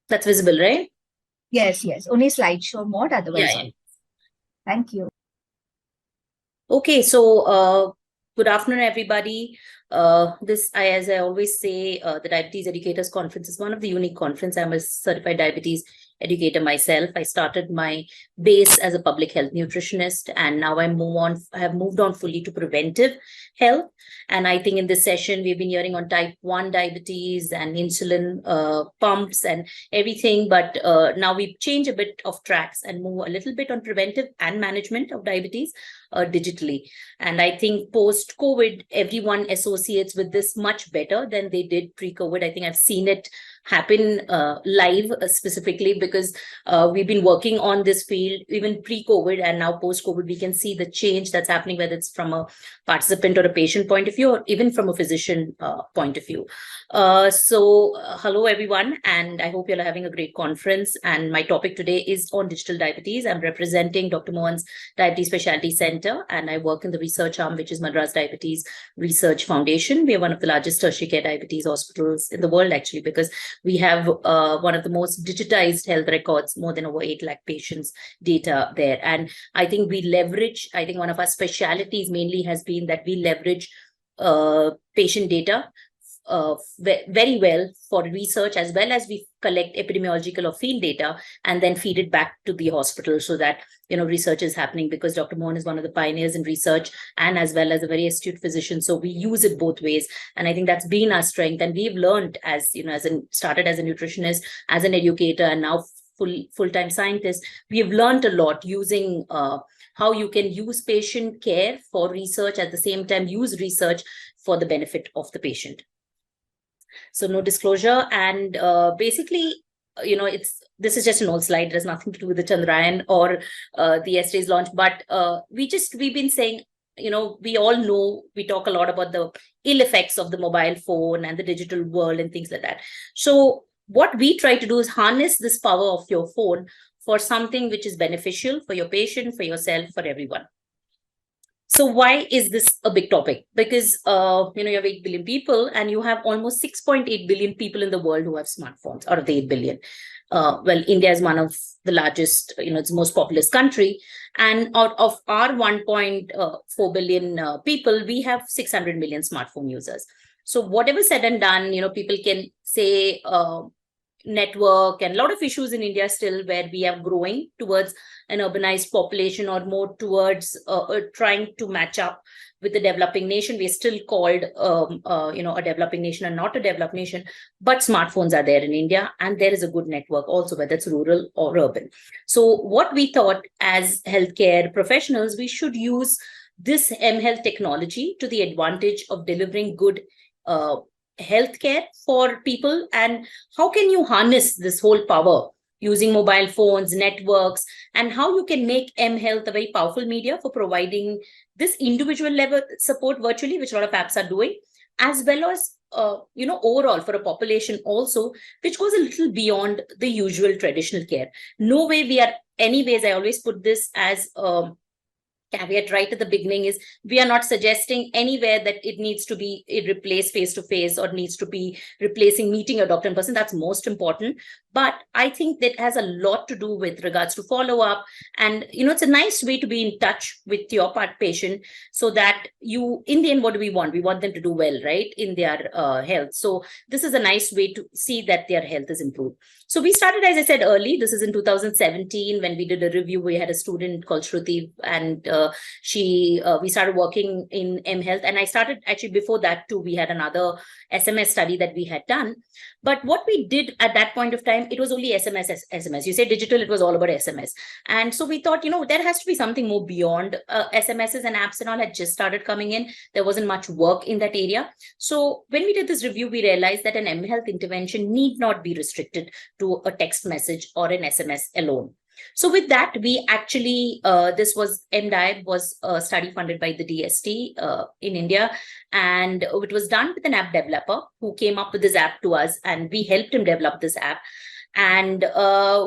That's visible, right? Yes, yes. Only slideshow mode, otherwise Yeah. on. Thank you. Okay, so good afternoon, everybody. As I always say, the Diabetes Educators Conference is one of the unique conference. I'm a certified diabetes educator myself. I started my base as a public health nutritionist, and now I have moved on fully to preventive health. And I think in this session, we've been hearing on type 1 diabetes and insulin pumps and everything. But now we change a bit of tracks and move a little bit on preventive and management of diabetes digitally. And I think post COVID, everyone associates with this much better than they did pre COVID. I think I've seen it happen live specifically because we've been working on this field even pre COVID, and now post COVID, we can see the change that's happening, whether it's from a participant or a patient point of view, or even from a physician point of view. Hello, everyone, and I hope you're having a great conference. And my topic today is on digital diabetes. I'm representing Dr. Mohan's Diabetes Specialty Center, and I work in the research arm, which is Madras Diabetes Research Foundation. We are one of the largest tertiary care diabetes hospitals in the world, actually, because we have one of the most digitized health records, more than over 8 lakh patients data there. And I think one of our specialities mainly has been that we leverage patient data very well for research, as well as we collect epidemiological or field data and then feed it back to the hospital so that research is happening, because Dr. Mohan is one of the pioneers in research and as well as a very astute physician. So we use it both ways. And I think that's been our strength. And we've learned started as a nutritionist, as an educator, and now full-time scientist. We have learned a lot using how you can use patient care for research, at the same time use research for the benefit of the patient. So no disclosure. And basically, this is just an old slide. There's nothing to do with the Chandrayaan or the yesterday's launch. But we've been saying, we all know, we talk a lot about the ill effects of the mobile phone and the digital world and things like that. So what we try to do is harness this power of your phone for something which is beneficial for your patient, for yourself, for everyone. So why is this a big topic? Because you have 8 billion people, and you have almost 6.8 billion people in the world who have smartphones out of the 8 billion. Well, India is one of the largest, it's the most populous country. And out of our 1.4 billion people, we have 600 million smartphone users. So whatever said and done, people can say network and a lot of issues in India still, where we are growing towards an urbanized population, or more towards trying to match up with the developing nation. We're still called, a developing nation and not a developed nation, but smartphones are there in India, and there is a good network also, whether it's rural or urban. So what we thought as healthcare professionals, we should use this mHealth technology to the advantage of delivering good healthcare for people. And how can you harness this whole power using mobile phones, networks, and how you can make mHealth a very powerful media for providing this individual level support virtually, which a lot of apps are doing, as well as overall for a population also, which goes a little beyond the usual traditional care. No way we are, anyways, I always put this as caveat right at the beginning, is we are not suggesting anywhere that it needs to be replaced face-to-face or needs to be replacing meeting a doctor in person. That's most important. But I think that has a lot to do with regards to follow-up. And, it's a nice way to be in touch with your patient, so that in the end, what do we want? We want them to do well, right, in their health. So this is a nice way to see that their health is improved. So we started, as I said, early. This is in 2017 when we did a review. We had a student called Shruti, and we started working in mHealth. And I started actually before that too. We had another SMS study that we had done. But what we did at that point of time, it was only SMS. You say digital, it was all about SMS. And so we thought, there has to be something more beyond SMSs, and apps and all had just started coming in. There wasn't much work in that area. So when we did this review, we realized that an mHealth intervention need not be restricted to a text message or an SMS alone. So with that, we actually, MDiab was a study funded by the DST in India, and it was done with an app developer who came up with this app to us, and we helped him develop this app. And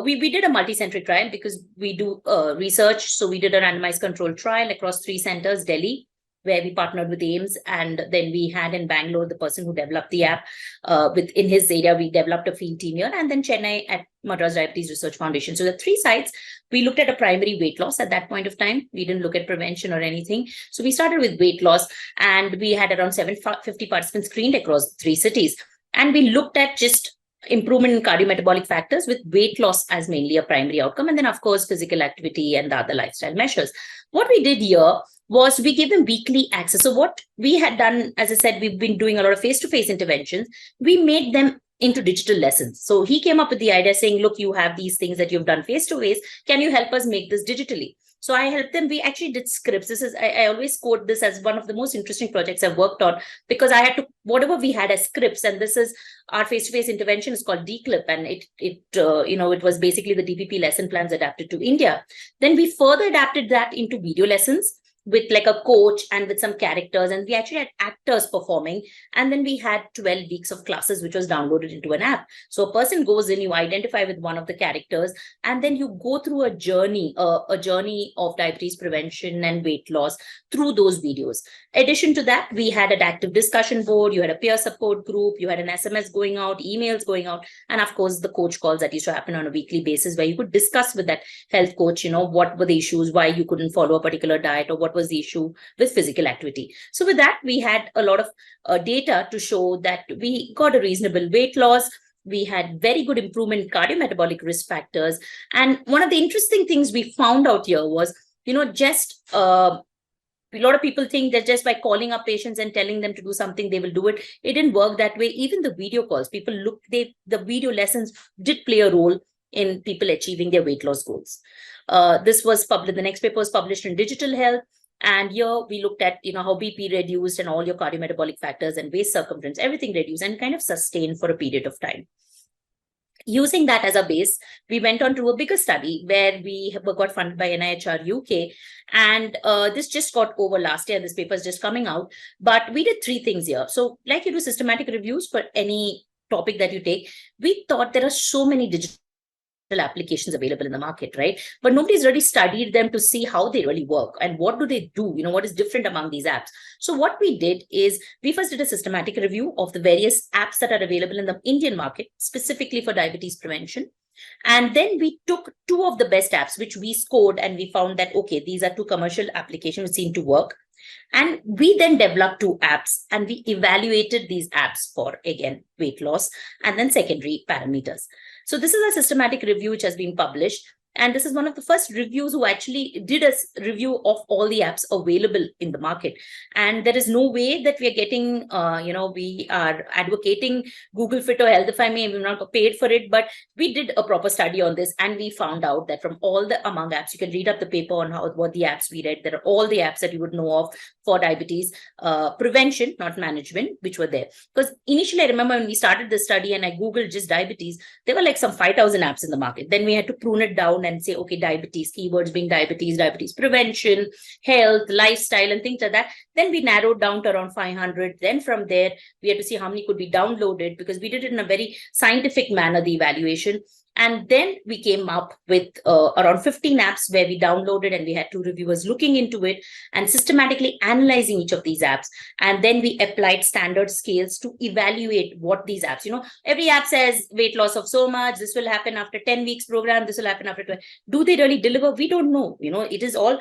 we did a multi-centric trial because we do research. So we did a randomized controlled trial across 3 centers, Delhi, where we partnered with AIMS, and then we had in Bangalore the person who developed the app. In his area, we developed a field team here, and then Chennai at Madras Diabetes Research Foundation. So the 3 sites, we looked at a primary weight loss at that point of time. We didn't look at prevention or anything. So we started with weight loss, and we had around 750 participants screened across 3 cities. And we looked at just improvement in cardiometabolic factors with weight loss as mainly a primary outcome. And then, of course, physical activity and the other lifestyle measures. What we did here was we gave them weekly access. So what we had done, as I said, we've been doing a lot of face-to-face interventions. We made them into digital lessons. So he came up with the idea saying, look, you have these things that you've done face-to-face. Can you help us make this digitally? So I helped them. We actually did scripts. This is, I always quote this as one of the most interesting projects I've worked on, because I had to, whatever we had as scripts, and this is our face-to-face intervention is called DClip, and it was basically the DPP lesson plans adapted to India. Then we further adapted that into video lessons with like a coach and with some characters, and we actually had actors performing, and then we had 12 weeks of classes which was downloaded into an app. So a person goes in, you identify with one of the characters, and then you go through a journey of diabetes prevention and weight loss through those videos. Addition to that, we had an active discussion board, you had a peer support group, you had an SMS going out, emails going out, and of course the coach calls that used to happen on a weekly basis, where you could discuss with that health coach, what were the issues, why you couldn't follow a particular diet, or what was the issue with physical activity. So with that, we had a lot of data to show that we got a reasonable weight loss. We had very good improvement in cardiometabolic risk factors. And one of the interesting things we found out here was, a lot of people think that just by calling up patients and telling them to do something, they will do it. It didn't work that way. Even the video calls, the video lessons did play a role in people achieving their weight loss goals. This was published, the next paper was published in Digital Health. And here we looked at, how BP reduced and all your cardiometabolic factors and waist circumference, everything reduced and kind of sustained for a period of time. Using that as a base, we went on to a bigger study where we got funded by NIHR UK. And this just got over last year. This paper is just coming out. But we did 3 things here. So like you do systematic reviews for any topic that you take, we thought there are so many digital applications available in the market, right? But nobody's really studied them to see how they really work and what do they do, what is different among these apps. So what we did is we first did a systematic review of the various apps that are available in the Indian market, specifically for diabetes prevention. And then we took 2 of the best apps, which we scored, and we found that, okay, these are 2 commercial applications which seem to work. And we then developed 2 apps, and we evaluated these apps for, again, weight loss and then secondary parameters. So this is a systematic review which has been published. And this is one of the first reviews who actually did a review of all the apps available in the market. And there is no way that we are getting, we are advocating Google Fit or Healthify Me. We're not paid for it, but we did a proper study on this. And we found out that from all the among apps, you can read up the paper on what the apps we read. There are all the apps that you would know of for diabetes prevention, not management, which were there. Because initially, I remember when we started this study and I Googled just diabetes, there were like some 5,000 apps in the market. Then we had to prune it down and say, okay, diabetes, keywords being diabetes prevention, health, lifestyle, and things like that. Then we narrowed down to around 500. Then from there, we had to see how many could be downloaded, because we did it in a very scientific manner, the evaluation. And then we came up with around 15 apps where we downloaded, and we had 2 reviewers looking into it and systematically analyzing each of these apps. And then we applied standard scales to evaluate what these apps, every app says weight loss of so much, this will happen after 10 weeks program, this will happen after 12. Do they really deliver? We don't know. It is all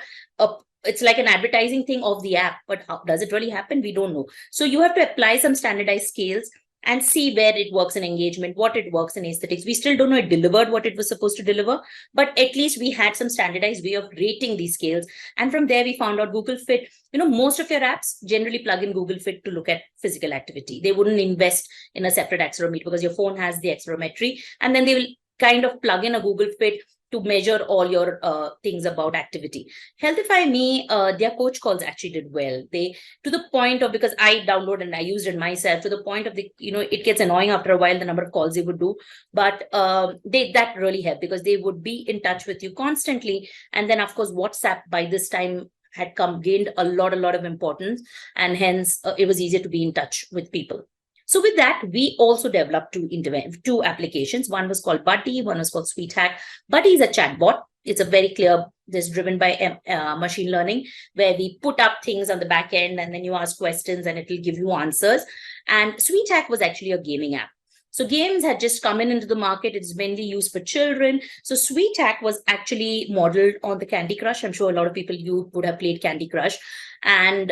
it's like an advertising thing of the app, but how does it really happen? We don't know. So you have to apply some standardized scales and see where it works in engagement, what it works in aesthetics. We still don't know it delivered what it was supposed to deliver, but at least we had some standardized way of rating these scales. And from there, we found out Google Fit. Most of your apps generally plug in Google Fit to look at physical activity. They wouldn't invest in a separate accelerometer because your phone has the accelerometry, and then they will kind of plug in a Google Fit to measure all your things about activity. Healthify Me, their coach calls actually did well. They, to the point of, because I downloaded and I used it myself, to the point of it gets annoying after a while, the number of calls they would do, but that really helped, because they would be in touch with you constantly. And then of course, WhatsApp by this time had gained a lot of importance, and hence it was easier to be in touch with people. So with that, we also developed 2 applications. One was called Buddy, one was called SweetHack. Buddy is a chatbot it's a very clear, this driven by machine learning, where we put up things on the back end and then you ask questions and it will give you answers. And SweetHack was actually a gaming app. So games had just come into the market. It's mainly used for children. So SweetHack was actually modeled on the Candy Crush. I'm sure a lot of people, you would have played Candy Crush. And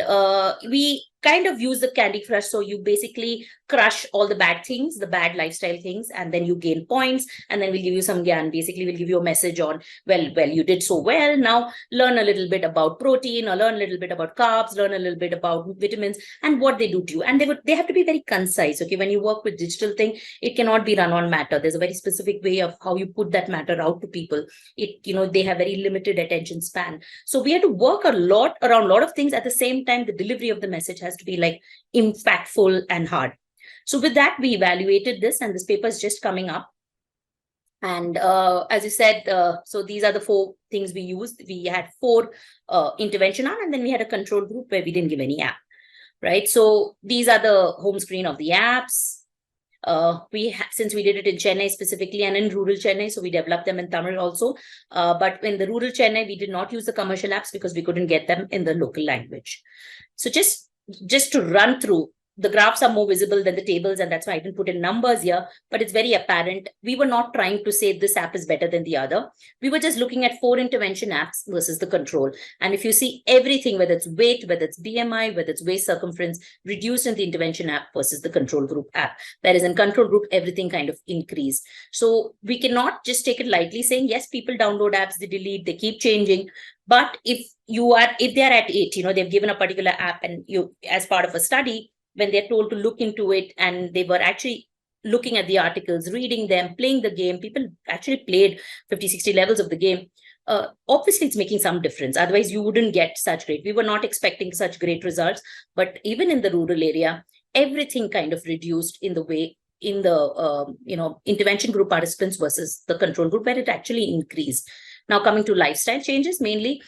we kind of use the Candy Crush. So you basically crush all the bad things, the bad lifestyle things, and then you gain points. And then we'll give you some gyan. Basically, we'll give you a message on, well, you did so well. Now learn a little bit about protein, or learn a little bit about carbs, learn a little bit about vitamins and what they do to you. And they have to be very concise. Okay, when you work with digital thing, it cannot be run on matter. There's a very specific way of how you put that matter out to people. They have very limited attention span. So we had to work a lot around a lot of things. At the same time, the delivery of the message has to be like impactful and hard. So with that, we evaluated this, and this paper is just coming up. And as you said, so these are the 4 things we used. We had 4 intervention arm, and then we had a control group where we didn't give any app, right? So these are the home screen of the apps. Since we did it in Chennai specifically and in rural Chennai, so we developed them in Tamil also. But in the rural Chennai, we did not use the commercial apps because we couldn't get them in the local language. So just to run through, the graphs are more visible than the tables, and that's why I didn't put in numbers here, but it's very apparent. We were not trying to say this app is better than the other. We were just looking at 4 intervention apps versus the control. And if you see everything, whether it's weight, whether it's BMI, whether it's waist circumference, reduced in the intervention app versus the control group app. Whereas in control group, everything kind of increased. So we cannot just take it lightly saying, yes, people download apps, they delete, they keep changing. But if they are at 8, they've given a particular app, and you, as part of a study, when they're told to look into it, and they were actually looking at the articles, reading them, playing the game, people actually played 50, 60 levels of the game. Obviously, it's making some difference. Otherwise, you wouldn't get such great. We were not expecting such great results. But even in the rural area, everything kind of reduced in the way, in the intervention group participants versus the control group, where it actually increased. Now, coming to lifestyle changes, mainly,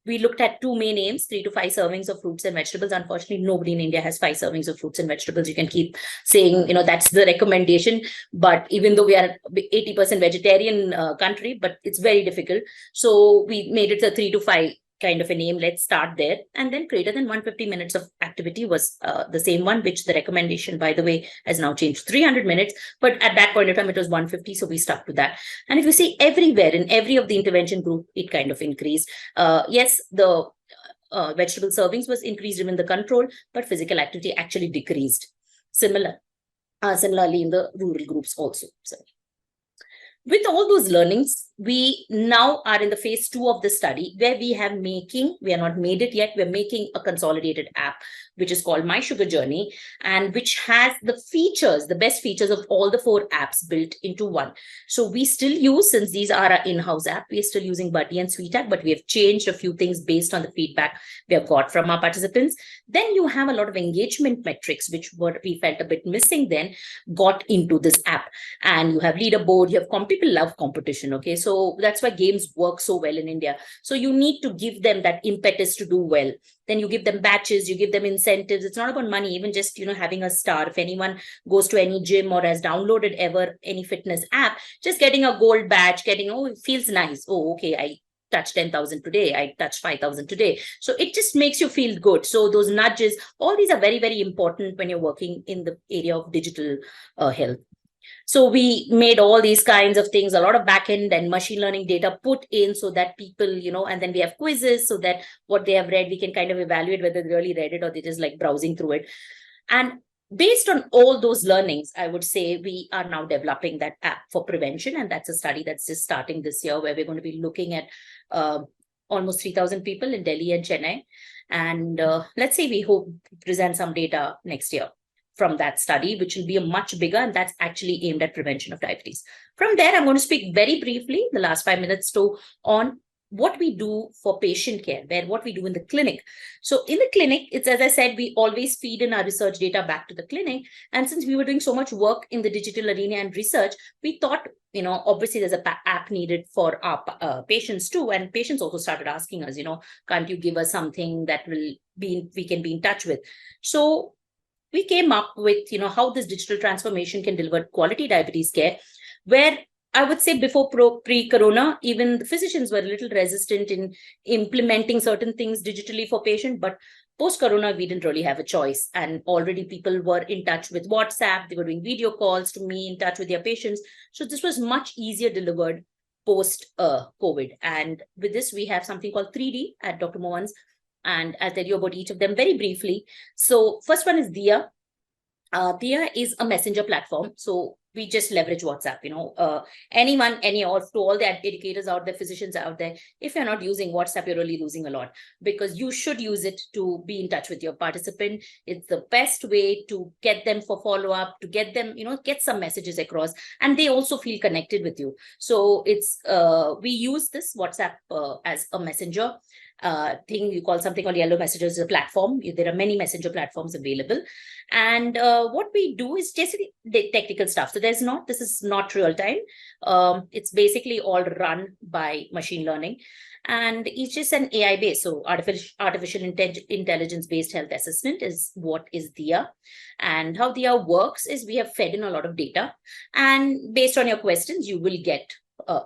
we looked at 2 main aims, 3 to 5 servings of fruits and vegetables. Unfortunately, nobody in India has 5 servings of fruits and vegetables. You can keep saying, that's the recommendation. But even though we are 80% vegetarian country, but it's very difficult. So we made it a 3 to 5 kind of a name. Let's start there. And then greater than 150 minutes of activity was the same one, which the recommendation, by the way, has now changed 300 minutes. But at that point in time, it was 150. So we stuck to that. And if you see everywhere, in every of the intervention group, it kind of increased. Yes, the vegetable servings was increased in the control, but physical activity actually decreased. Similarly in the rural groups also. So with all those learnings, we now are in the phase 2 of the study, where we are not made it yet, we're making a consolidated app, which is called My Sugar Journey, and which has the best features of all the 4 apps built into one. So we still use, since these are our in-house app, we're still using Buddy and SweetHack, but we have changed a few things based on the feedback we have got from our participants. Then you have a lot of engagement metrics, which we felt a bit missing then, got into this app. And you have leaderboard, you have people love competition, okay? So that's why games work so well in India. So you need to give them that impetus to do well. Then you give them batches, you give them incentives. It's not about money, even just, having a star. If anyone goes to any gym or has downloaded ever any fitness app, just getting a gold badge, it feels nice. Oh, okay, I touched 10,000 today, I touched 5,000 today. So it just makes you feel good. So those nudges, all these are very, very important when you're working in the area of digital health. So we made all these kinds of things, a lot of backend and machine learning data put in, so that people, and then we have quizzes, so that what they have read, we can kind of evaluate whether they really read it or they just like browsing through it. And based on all those learnings, I would say we are now developing that app for prevention. And that's a study that's just starting this year, where we're going to be looking at almost 3,000 people in Delhi and Chennai. And let's say we hope to present some data next year from that study, which will be a much bigger, and that's actually aimed at prevention of diabetes. From there, I'm going to speak very briefly, the last 5 minutes, on what we do for patient care, what we do in the clinic. So in the clinic, it's, as I said, we always feed in our research data back to the clinic. And since we were doing so much work in the digital arena and research, we thought, obviously there's an app needed for our patients too. And patients also started asking us, can't you give us something that we can be in touch with? So we came up with, how this digital transformation can deliver quality diabetes care, where I would say before pre-corona, even the physicians were a little resistant in implementing certain things digitally for patient, but post-corona, we didn't really have a choice. And already people were in touch with WhatsApp, they were doing video calls to me, in touch with their patients. So this was much easier delivered post-COVID. And with this, we have something called 3D at Dr. Mohan's, and I'll tell you about each of them very briefly. So first one is Dia. Dia is a messenger platform. So we just leverage WhatsApp, anyone, to all the educators out there, physicians out there, if you're not using WhatsApp, you're really losing a lot, because you should use it to be in touch with your participant. It's the best way to get them for follow-up, to get them, get some messages across, and they also feel connected with you. So we use this WhatsApp as a messenger thing. You call something called Yellow Messages, a platform. There are many messenger platforms available. And what we do is just the technical stuff. So this is not real time. It's basically all run by machine learning. And it's just an AI based, so artificial intelligence based health assistant is what is Dia. And how Dia works is we have fed in a lot of data, and based on your questions, you will get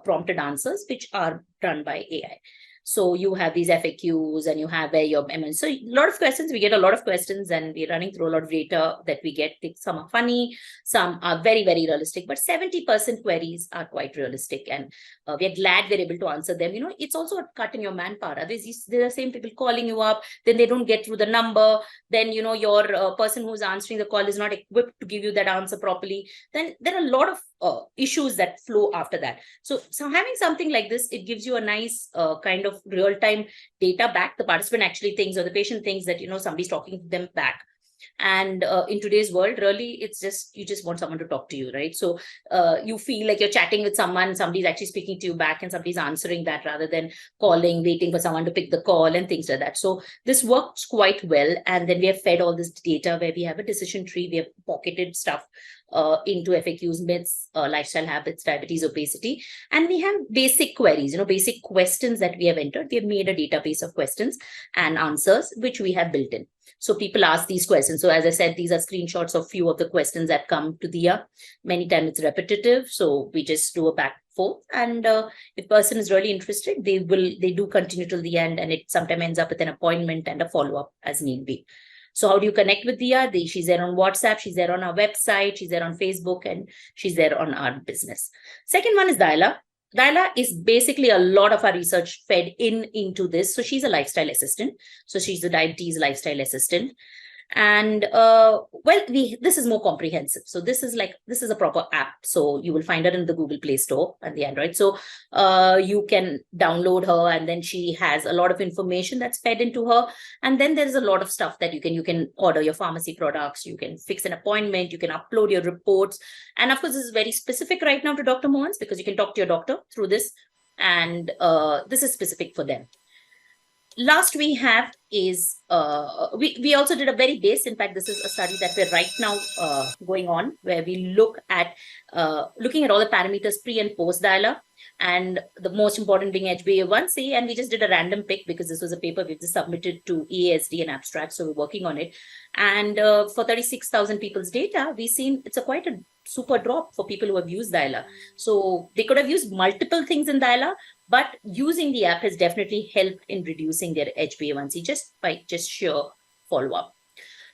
prompted answers, which are done by AI. So you have these FAQs and you have where your so a lot of questions, we get a lot of questions, and we're running through a lot of data that we get. Some are funny, some are very, very realistic, but 70% queries are quite realistic. And we're glad we're able to answer them. It's also a cut in your manpower. Otherwise, there are same people calling you up, then they don't get through the number. Then, your person who's answering the call is not equipped to give you that answer properly. Then there are a lot of issues that flow after that. So having something like this, it gives you a nice kind of real-time data back. The participant actually thinks, or the patient thinks that, somebody's talking to them back. And in today's world, really, it's just, you just want someone to talk to you, right? So you feel like you're chatting with someone, somebody's actually speaking to you back, and somebody's answering that, rather than calling, waiting for someone to pick the call and things like that. So this works quite well. And then we have fed all this data where we have a decision tree, we have pocketed stuff into FAQs, myths, lifestyle habits, diabetes, obesity. And we have basic queries, basic questions that we have entered. We have made a database of questions and answers, which we have built in. So people ask these questions. So as I said, these are screenshots of few of the questions that come to Dia. Many times it's repetitive. So we just do a back and forth. And if person is really interested, they do continue till the end. And it sometimes ends up with an appointment and a follow-up as need be. So how do you connect with Dia? She's there on WhatsApp, she's there on our website, she's there on Facebook, and she's there on our business. Second one is Daila. Daila is basically a lot of our research fed into this. So she's a lifestyle assistant. So she's the diabetes lifestyle assistant. And this is more comprehensive. So this is a proper app. So you will find her in the Google Play Store and the Android. So you can download her, and then she has a lot of information that's fed into her. And then there's a lot of stuff that you can order your pharmacy products, you can fix an appointment, you can upload your reports. And of course, this is very specific right now to Dr. Mohan's, because you can talk to your doctor through this. And this is specific for them. Last we have is, we also did a very base. In fact, this is a study that we're right now going on, where we looking at all the parameters pre and post Daila, and the most important being HbA1c. And we just did a random pick because this was a paper we've just submitted to EASD and abstract. So we're working on it. And for 36,000 people's data, we've seen it's quite a super drop for people who have used Daila. So they could have used multiple things in Daila, but using the app has definitely helped in reducing their HbA1c just by sheer follow-up.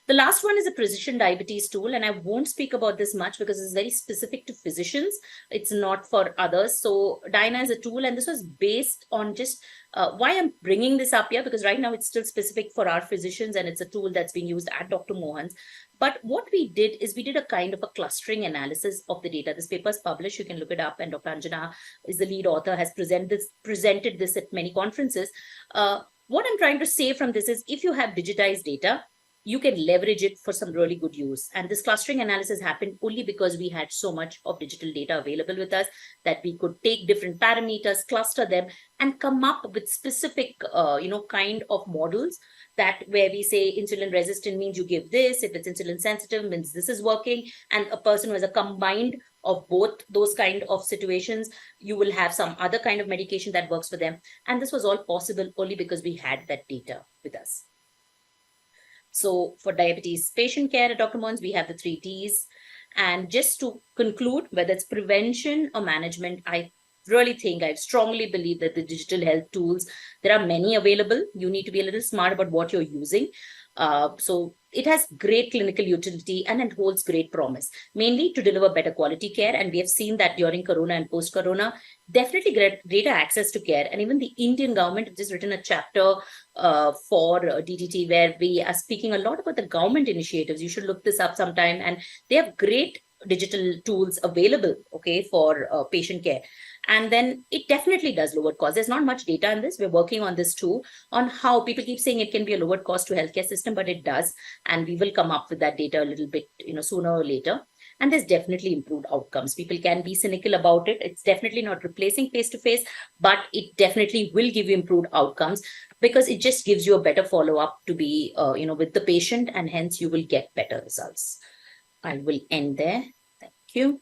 The last one is a precision diabetes tool, and I won't speak about this much because it's very specific to physicians. It's not for others. So Dyna is a tool, and this was based on just why I'm bringing this up here, because right now it's still specific for our physicians, and it's a tool that's being used at Dr. Mohan's. But what we did is we did a kind of a clustering analysis of the data. This paper is published, you can look it up, and Dr. Ranjani is the lead author, has presented this at many conferences. What I'm trying to say from this is, if you have digitized data, you can leverage it for some really good use. And this clustering analysis happened only because we had so much of digital data available with us that we could take different parameters, cluster them, and come up with specific, kind of models that where we say insulin resistant means you give this. If it's insulin sensitive, means this is working. And a person who has a combined of both those kind of situations, you will have some other kind of medication that works for them. And this was all possible only because we had that data with us. So for diabetes patient care at Dr. Mohan's, we have the 3 Ts. And just to conclude, whether it's prevention or management, I strongly believe that the digital health tools, there are many available. You need to be a little smart about what you're using. So it has great clinical utility and it holds great promise, mainly to deliver better quality care. And we have seen that during Corona and post-Corona, definitely greater access to care. And even the Indian government has just written a chapter for DTT, where we are speaking a lot about the government initiatives. You should look this up sometime. And they have great digital tools available, okay, for patient care. And then it definitely does lower cost. There's not much data in this. We're working on this too, on how people keep saying it can be a lower cost to healthcare system, but it does. And we will come up with that data a little bit, sooner or later. And there's definitely improved outcomes. People can be cynical about it. It's definitely not replacing face-to-face, but it definitely will give you improved outcomes, because it just gives you a better follow-up to be, with the patient, and hence you will get better results. I will end there. Thank you.